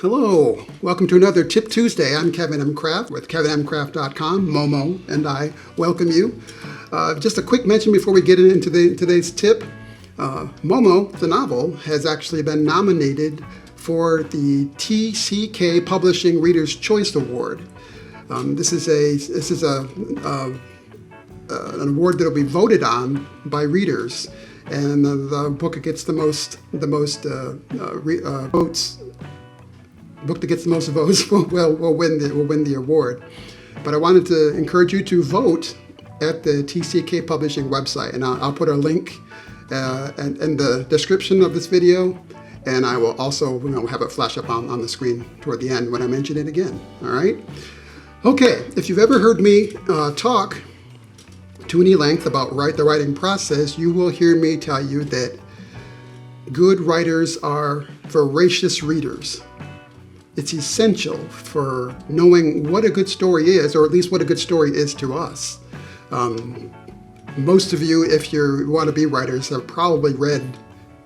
Hello, welcome to another Tip Tuesday. I'm Kevin M. Kraft with kevinmcraft.com. Momo and I welcome you. Just a quick mention before we get into today's tip. Momo, the novel, has actually been nominated for the TCK Publishing Reader's Choice Award. This is an award that will be voted on by readers, and the book that gets the most votes. Book that gets the most votes will win the award. But I wanted to encourage you to vote at the TCK Publishing website, and I'll put a link in the description of this video, and I will also have it flash up on the screen toward the end when I mention it again. All right. Okay. If you've ever heard me talk to any length about the writing process, you will hear me tell you that good writers are voracious readers. It's essential for knowing what a good story is, or at least what a good story is to us. Most of you, if you want to be writers, have probably read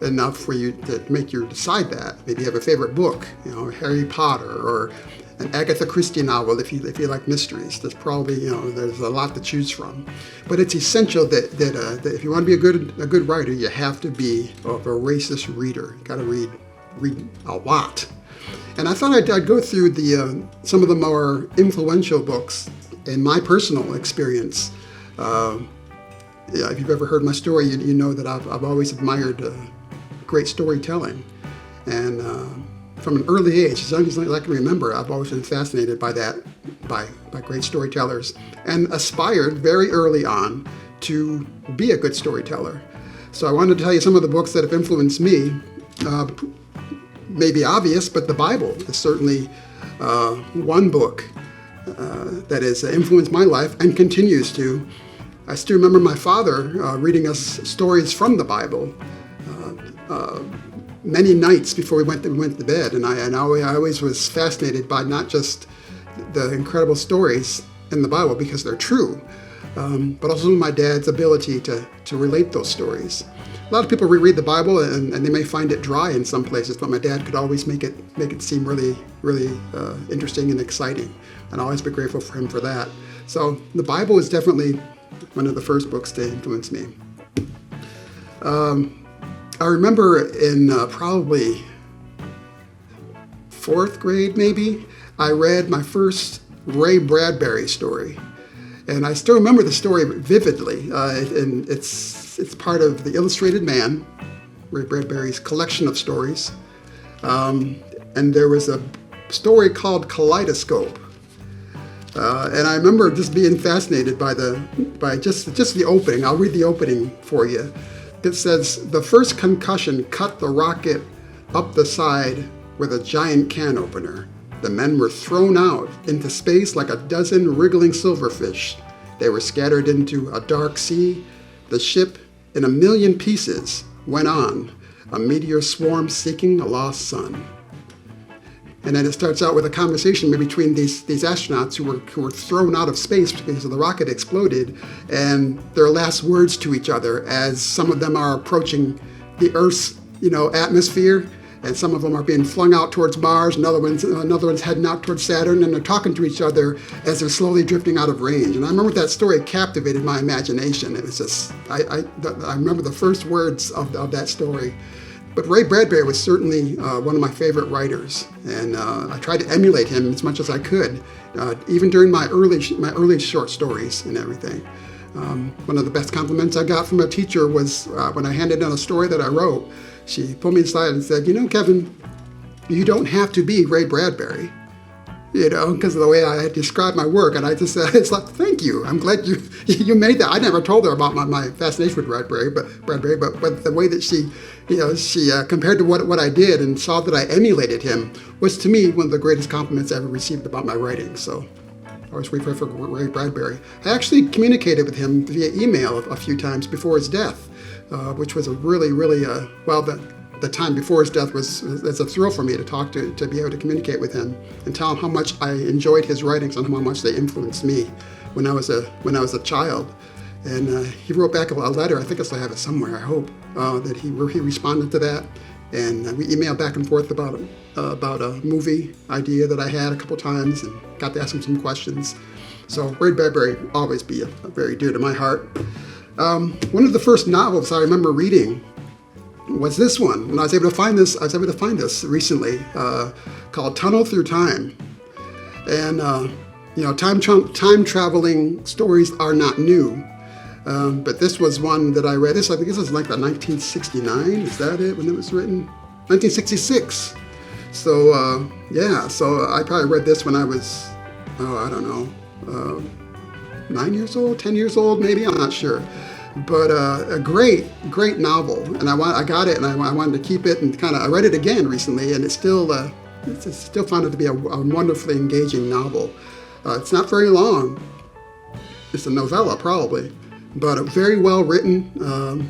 enough for you to make you decide that. Maybe you have a favorite book, Harry Potter, or an Agatha Christie novel if you like mysteries. There's probably there's a lot to choose from. But it's essential that if you want to be a good writer, you have to be a voracious reader. You got to read a lot. And I thought I'd go through some of the more influential books in my personal experience. If you've ever heard my story, you know that I've always admired great storytelling. And from an early age, as long as I can remember, I've always been fascinated by great storytellers, and aspired very early on to be a good storyteller. So I wanted to tell you some of the books that have influenced me. Maybe obvious, but the Bible is certainly one book that has influenced my life and continues to. I still remember my father reading us stories from the Bible many nights before we went to bed, and I always was fascinated by not just the incredible stories in the Bible because they're true, but also my dad's ability to relate those stories. A lot of people reread the Bible and they may find it dry in some places, but my dad could always make it seem really, really interesting and exciting, and I'll always be grateful for him for that. So the Bible is definitely one of the first books to influence me. I remember in probably fourth grade, maybe, I read my first Ray Bradbury story. And I still remember the story vividly, and it's part of the Illustrated Man, Ray Bradbury's collection of stories. And there was a story called Kaleidoscope, and I remember just being fascinated by just the opening. I'll read the opening for you. It says, "The first concussion cut the rocket up the side with a giant can opener. The men were thrown out into space like a dozen wriggling silverfish. They were scattered into a dark sea. The ship, in a million pieces, went on, a meteor swarm seeking a lost sun." And then it starts out with a conversation between these astronauts who were thrown out of space because the rocket exploded, and their last words to each other as some of them are approaching the Earth's atmosphere. And some of them are being flung out towards Mars, another one's heading out towards Saturn, and they're talking to each other as they're slowly drifting out of range. And I remember that story captivated my imagination. It was just, I remember the first words of that story. But Ray Bradbury was certainly one of my favorite writers, and I tried to emulate him as much as I could, even during my early short stories and everything. One of the best compliments I got from a teacher was when I handed in a story that I wrote. She pulled me aside and said, "Kevin, you don't have to be Ray Bradbury, because of the way I had described my work." And I just said, "It's like, thank you. I'm glad you made that." I never told her about my fascination with Bradbury, but the way that she compared to what I did and saw that I emulated him was, to me, one of the greatest compliments I ever received about my writing. So I always refer to Ray Bradbury. I actually communicated with him via email a few times before his death. Which was a really, really, the time before his death was a thrill for me to be able to communicate with him and tell him how much I enjoyed his writings and how much they influenced me when I was a child. And he wrote back a letter. I think I still have it somewhere. I hope that he responded to that, and we emailed back and forth about a movie idea that I had a couple times, and got to ask him some questions. So Ray Bradbury will always be very dear to my heart. One of the first novels I remember reading was this one, and I was able to find this recently, called Tunnel Through Time. And time traveling stories are not new, but this was one that I read. I think this was like the 1969. Is that it? When it was written? 1966. So so I probably read this when I was, I don't know, 9 years old, 10 years old, maybe. I'm not sure. But a great novel, and I got it, and I wanted to keep it, and I read it again recently, and it's still found it to be a wonderfully engaging novel. It's not very long. It's a novella, probably, but very well written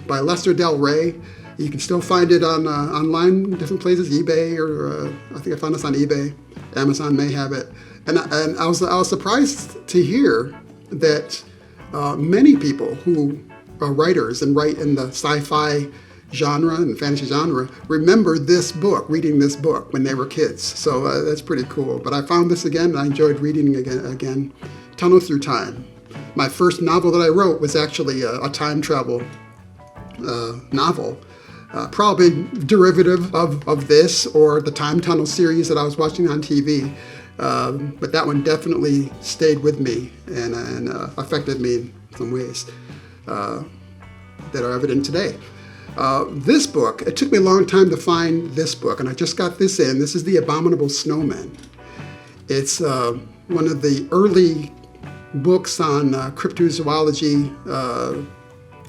by Lester Del Rey. You can still find it online, different places, eBay, or I think I found this on eBay. Amazon may have it, and I was surprised to hear that many people who are writers and write in the sci-fi genre and fantasy genre remember reading this book when they were kids. So that's pretty cool. But I found this again, and I enjoyed reading it again. Tunnel Through Time. My first novel that I wrote was actually a time travel novel, probably derivative of this or the Time Tunnel series that I was watching on TV. But that one definitely stayed with me and affected me in some ways that are evident today. This book, it took me a long time to find this book, and I just got this in. This is The Abominable Snowman. It's one of the early books on cryptozoology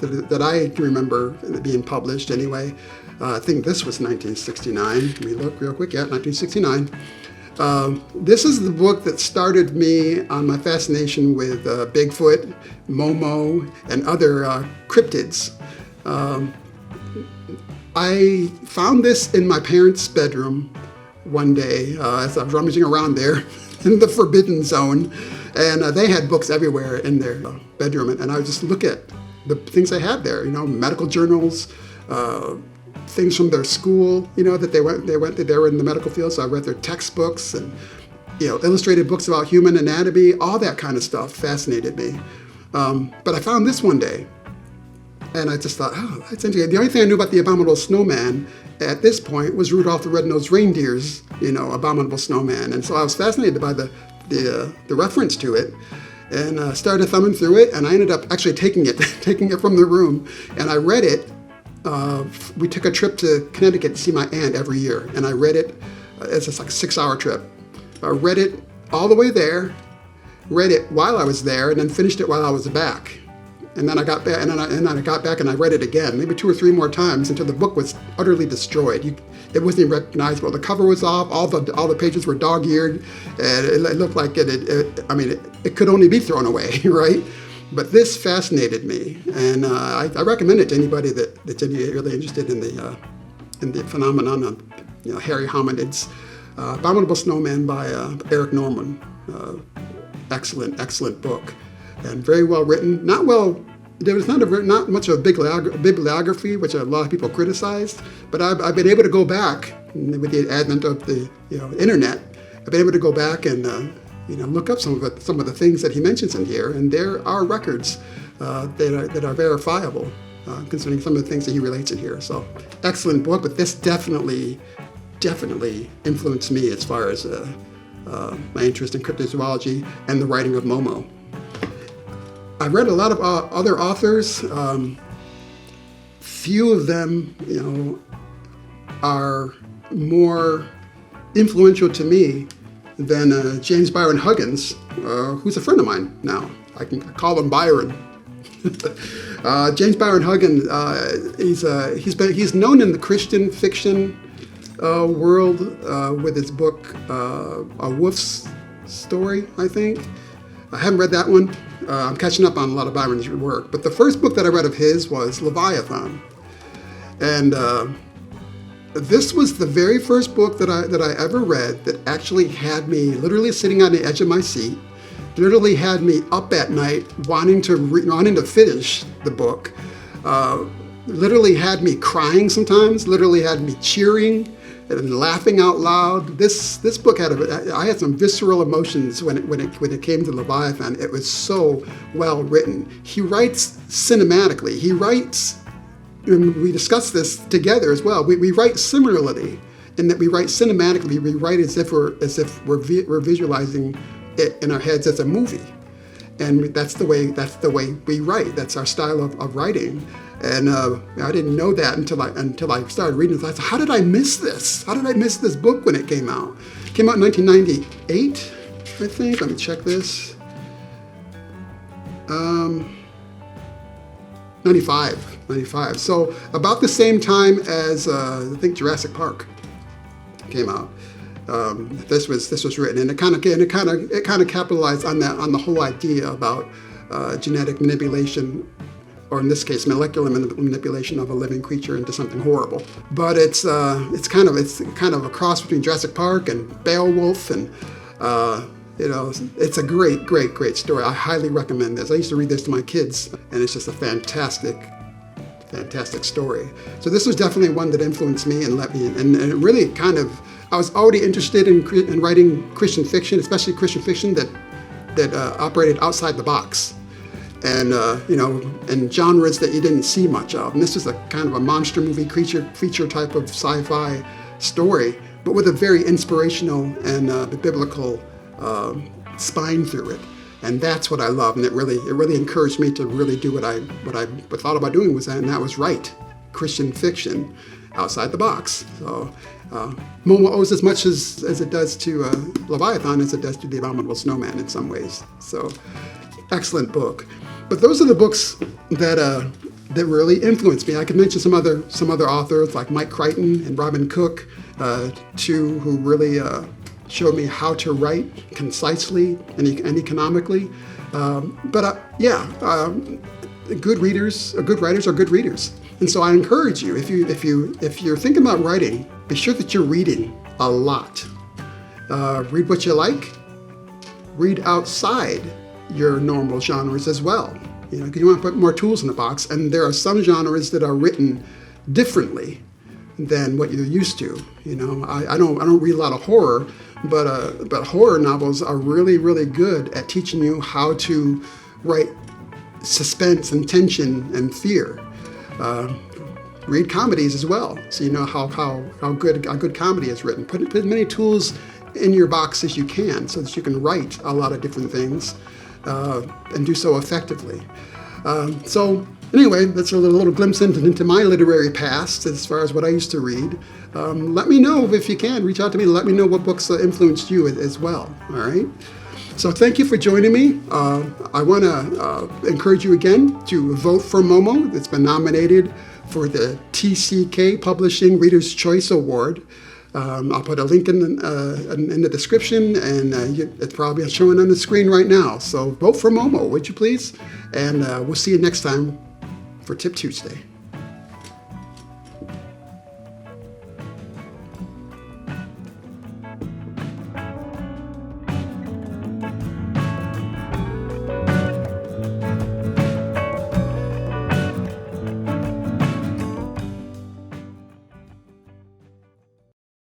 that I can remember being published anyway. I think this was 1969. Let me look real quick. Yeah, 1969. This is the book that started me on my fascination with Bigfoot, Momo, and other cryptids. I found this in my parents' bedroom one day as I was rummaging around there in the forbidden zone, and they had books everywhere in their bedroom, and I would just look at the things they had there, medical journals, things from their school, that they were in the medical field, so I read their textbooks and, illustrated books about human anatomy, all that kind of stuff fascinated me. But I found this one day, and I just thought, oh, that's interesting. The only thing I knew about the Abominable Snowman at this point was Rudolph the Red-Nosed Reindeer's, Abominable Snowman, and so I was fascinated by the reference to it, and started thumbing through it, and I ended up actually taking it from the room, and I read it. We took a trip to Connecticut to see my aunt every year, and I read it. It's just like a 6-hour trip. I read it all the way there, read it while I was there, and then finished it while I was back. And then I got back, and then I got back, and I read it again, maybe 2 or 3 more times until the book was utterly destroyed. It wasn't even recognizable. The cover was off. All the pages were dog-eared, and it looked like it could only be thrown away, right? But this fascinated me, and I recommend it to anybody that's really interested in the phenomenon of hairy hominids. Abominable Snowman by Eric Norman. Excellent book, and very well written. There was not much of a bibliography, which a lot of people criticized. But I've been able to go back with the advent of the internet. I've been able to go back and look up some of the things that he mentions in here, and there are records that are verifiable concerning some of the things that he relates in here. So, excellent book, but this definitely influenced me as far as my interest in cryptozoology and the writing of Momo. I read a lot of other authors. Few of them, are more influential to me than James Byron Huggins, who's a friend of mine now. I can call him Byron. James Byron Huggins, he's known in the Christian fiction world with his book A Wolf's Story, I think. I haven't read that one. I'm catching up on a lot of Byron's work. But the first book that I read of his was Leviathan. And this was the very first book that I ever read that actually had me literally sitting on the edge of my seat, literally had me up at night wanting to finish the book. literally had me crying sometimes, literally had me cheering and laughing out loud. This book I had some visceral emotions when it came to Leviathan. It was so well written. He writes cinematically. He writes, and we discussed this together as well. We write similarly in that we write cinematically. We write as if we're visualizing it in our heads as a movie. And that's the way we write. That's our style of writing. And I didn't know that until I started reading it. I thought, how did I miss this? How did I miss this book when it came out? It came out in 1998, I think. Let me check this. 95. So about the same time as I think Jurassic Park came out. This was written, and it kind of capitalized on the whole idea about genetic manipulation, or in this case, molecular manipulation of a living creature into something horrible. But it's kind of a cross between Jurassic Park and Beowulf, and it's a great story. I highly recommend this. I used to read this to my kids, and it's just a fantastic story. So this was definitely one that influenced me and it really kind of. I was already interested in writing Christian fiction, especially Christian fiction that operated outside the box. And and genres that you didn't see much of. And this was a kind of a monster movie creature type of sci-fi story, but with a very inspirational and biblical spine through it. And that's what I love. And it really encouraged me to really do what I thought about doing and that was write Christian fiction outside the box. So Momo owes as much as it does to Leviathan as it does to The Abominable Snowman in some ways. So excellent book. But those are the books that really influenced me. I could mention some other authors like Mike Crichton and Robin Cook, two who really showed me how to write concisely and economically. Good writers are good readers. And so I encourage you, if you're thinking about writing, be sure that you're reading a lot. Read what you like. Read outside your normal genres as well. Because you want to put more tools in the box. And there are some genres that are written differently than what you're used to. I don't read a lot of horror, but horror novels are really, really good at teaching you how to write suspense and tension and fear. Read comedies as well, so you know how good a good comedy is written. Put as many tools in your box as you can, so that you can write a lot of different things and do so effectively. So anyway, that's a little glimpse into my literary past as far as what I used to read. Let me know if you can. Reach out to me. Let me know what books influenced you as well. All right. So thank you for joining me. I want to encourage you again to vote for Momo. It's been nominated for the TCK Publishing Reader's Choice Award. I'll put a link in the description, and it's probably showing on the screen right now. So vote for Momo, would you please? And we'll see you next time for Tip Tuesday.